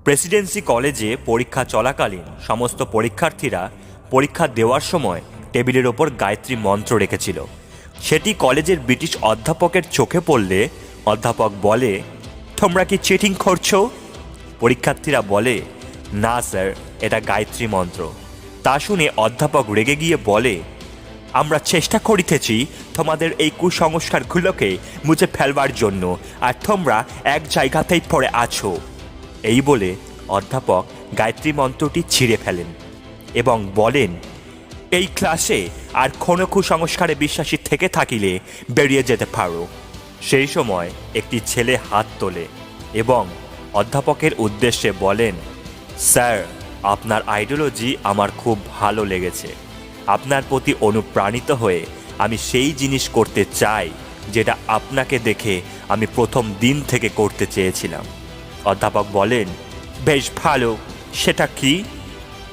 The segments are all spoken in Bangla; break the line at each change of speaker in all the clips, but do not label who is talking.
প্রেসিডেন্সি কলেজে পরীক্ষা চলাকালীন সমস্ত পরীক্ষার্থীরা পরীক্ষা দেওয়ার সময় টেবিলের ওপর গায়ত্রী মন্ত্র রেখেছিল। সেটি কলেজের ব্রিটিশ অধ্যাপকের চোখে পড়লে অধ্যাপক বলে, তোমরা কি চিটিং করছো? পরীক্ষার্থীরা বলে, না স্যার, এটা গায়ত্রী মন্ত্র। তা শুনে অধ্যাপক রেগে গিয়ে বলে, আমরা চেষ্টা করিতেছি তোমাদের এই কুসংস্কারগুলোকে মুছে ফেলবার জন্য, আর তোমরা এক জায়গাতেই পড়ে আছো। এই বলে অধ্যাপক গায়ত্রী মন্ত্রটি ছিঁড়ে ফেলেন এবং বলেন, এই ক্লাসে আর কোনো কুসংস্কারে বিশ্বাসী থেকে থাকিলে বেরিয়ে যেতে পারো। সেই সময় একটি ছেলে হাত তোলে এবং অধ্যাপকের উদ্দেশ্যে বলেন, স্যার, আপনার আইডিওলজি আমার খুব ভালো লেগেছে। আপনার প্রতি অনুপ্রাণিত হয়ে আমি সেই জিনিস করতে চাই যেটা আপনাকে দেখে আমি প্রথম দিন থেকে করতে চেয়েছিলাম। অধ্যাপক বলেন, বেশ ভালো, সেটা কি?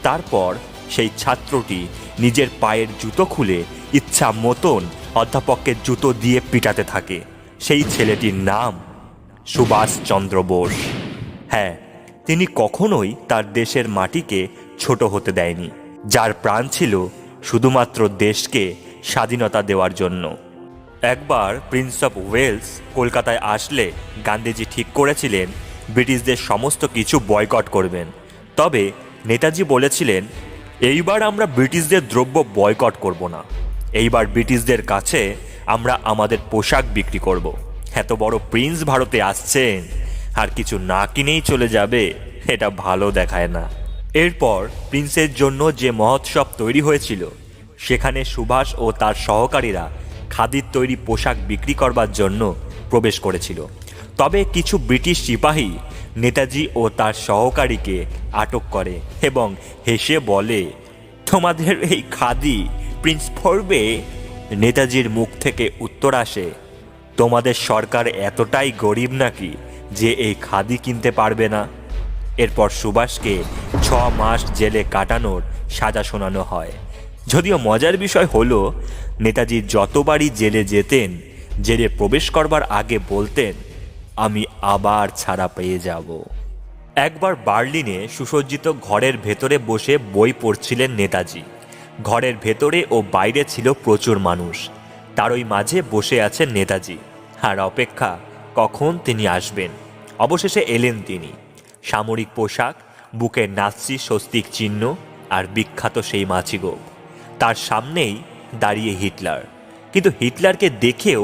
তারপর সেই ছাত্রটি নিজের পায়ের জুতো খুলে ইচ্ছা মতন অধ্যাপককে জুতো দিয়ে পিটাতে থাকে। সেই ছেলেটির নাম সুভাষচন্দ্র বোস। হ্যাঁ, তিনি কখনোই তার দেশের মাটিকে ছোট হতে দেয়নি, যার প্রাণ ছিল শুধুমাত্র দেশকে স্বাধীনতা দেওয়ার জন্য। একবার প্রিন্স অফ ওয়েলস কলকাতায় আসলে গান্ধীজি ঠিক করেছিলেন ব্রিটিশদের সমস্ত কিছু বয়কট করবেন। তবে নেতাজি বলেছিলেন, এইবার আমরা ব্রিটিশদের দ্রব্য বয়কট করব না, এইবার ব্রিটিশদের কাছে আমরা আমাদের পোশাক বিক্রি করব। এত বড় প্রিন্স ভারতে আসছেন আর কিছু না কিনেই চলে যাবে, এটা ভালো দেখায় না। এরপর প্রিন্সের জন্য যে মহোৎসব তৈরি হয়েছিল, সেখানে সুভাষ ও তার সহকারীরা খাদির তৈরি পোশাক বিক্রি করবার জন্য প্রবেশ করেছিল। তবে কিছু ব্রিটিশ সিপাহী নেতাজি ও তার সহকারীকে আটক করে এবং হেসে বলে, তোমাদের এই খাদি প্রিন্স পরবে? নেতাজির মুখ থেকে উত্তর আসে, তোমাদের সরকার এতটাই গরিব নাকি যে এই খাদি কিনতে পারবে না? এরপর সুভাষকে 6 মাস জেলে কাটানোর সাজা শোনানো হয়। যদিও মজার বিষয় হলো, নেতাজি যতবারই জেলে যেতেন, জেলে প্রবেশ করবার আগে বলতেন, আমি আবার ছাড়া পেয়ে যাব। একবার বার্লিনে সুসজ্জিত ঘরের ভেতরে বসে বই পড়ছিলেন নেতাজি। ঘরের ভেতরে ও বাইরে ছিল প্রচুর মানুষ। তারই মাঝে বসে আছেন নেতাজি, আর অপেক্ষা কখন তিনি আসবেন। অবশেষে এলেন তিনি। সামরিক পোশাক, বুকে নাৎসি স্বস্তিক চিহ্ন আর বিখ্যাত সেই মাছিগোপ। তার সামনেই দাঁড়িয়ে হিটলার। কিন্তু হিটলারকে দেখেও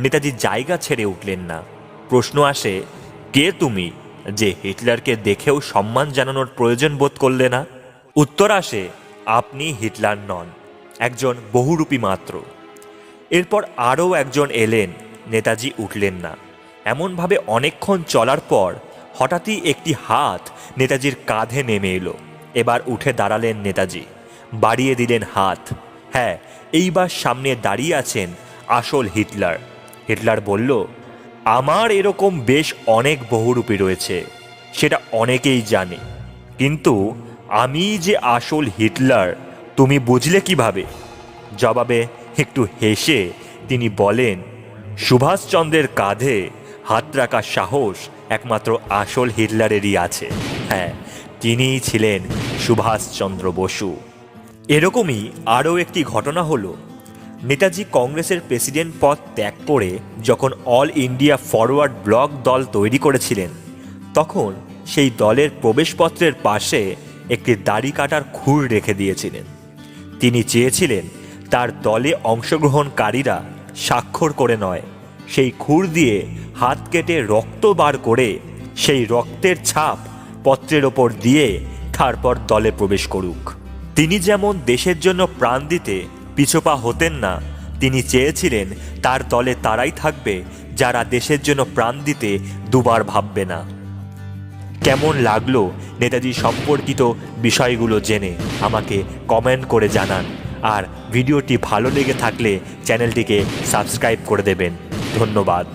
নেতাজি জায়গা ছেড়ে উঠলেন না। প্রশ্ন আসে, কে তুমি যে হিটলারকে দেখেও সম্মান জানানোর প্রয়োজন বোধ করলে না? উত্তর আসে, আপনি হিটলার নন, একজন বহুরূপী মাত্র। এরপর আরও একজন এলেন, নেতাজি উঠলেন না। এমনভাবে অনেকক্ষণ চলার পর হঠাৎই একটি হাত নেতাজির কাঁধে নেমে এলো। এবার উঠে দাঁড়ালেন নেতাজি, বাড়িয়ে দিলেন হাত। হ্যাঁ, এইবার সামনে দাঁড়িয়ে আছেন আসল হিটলার। হিটলার বলল, আমার এরকম বেশ অনেক বহুরূপী রয়েছে, সেটা অনেকেই জানে, কিন্তু আমি যে আসল হিটলার তুমি বুঝলে কিভাবে? জবাবে একটু হেসে তিনি বলেন, সুভাষচন্দ্রের কাঁধে হাত রাখার সাহস একমাত্র আসল হিটলারেরই আছে। হ্যাঁ, তিনিই ছিলেন সুভাষচন্দ্র বসু। এরকমই আরও একটি ঘটনা হলো, নেতাজি কংগ্রেসের প্রেসিডেন্ট পদ ত্যাগ করে যখন অল ইন্ডিয়া ফরওয়ার্ড ব্লক দল তৈরি করেছিলেন, তখন সেই দলের প্রবেশপত্রের পাশে একটি দাড়ি কাটার খুর রেখে দিয়েছিলেন। তিনি চেয়েছিলেন তার দলে অংশগ্রহণকারীরা স্বাক্ষর করে নয়, সেই খুর দিয়ে হাত কেটে রক্ত বার করে সেই রক্তের ছাপ পত্রের ওপর দিয়ে তারপর দলে প্রবেশ করুক। তিনি যেমন দেশের জন্য প্রাণ দিতে পিছপা হতেন না, তিনি চেয়েছিলেন তার দলে তারাই থাকবে যারা দেশের জন্য প্রাণ দিতে দুবার ভাববে না। কেমন লাগলো নেতাজি সম্পর্কিত বিষয়গুলো জেনে আমাকে কমেন্ট করে জানান, আর ভিডিওটি ভালো লেগে থাকলে চ্যানেলটিকে সাবস্ক্রাইব করে দেবেন। ধন্যবাদ।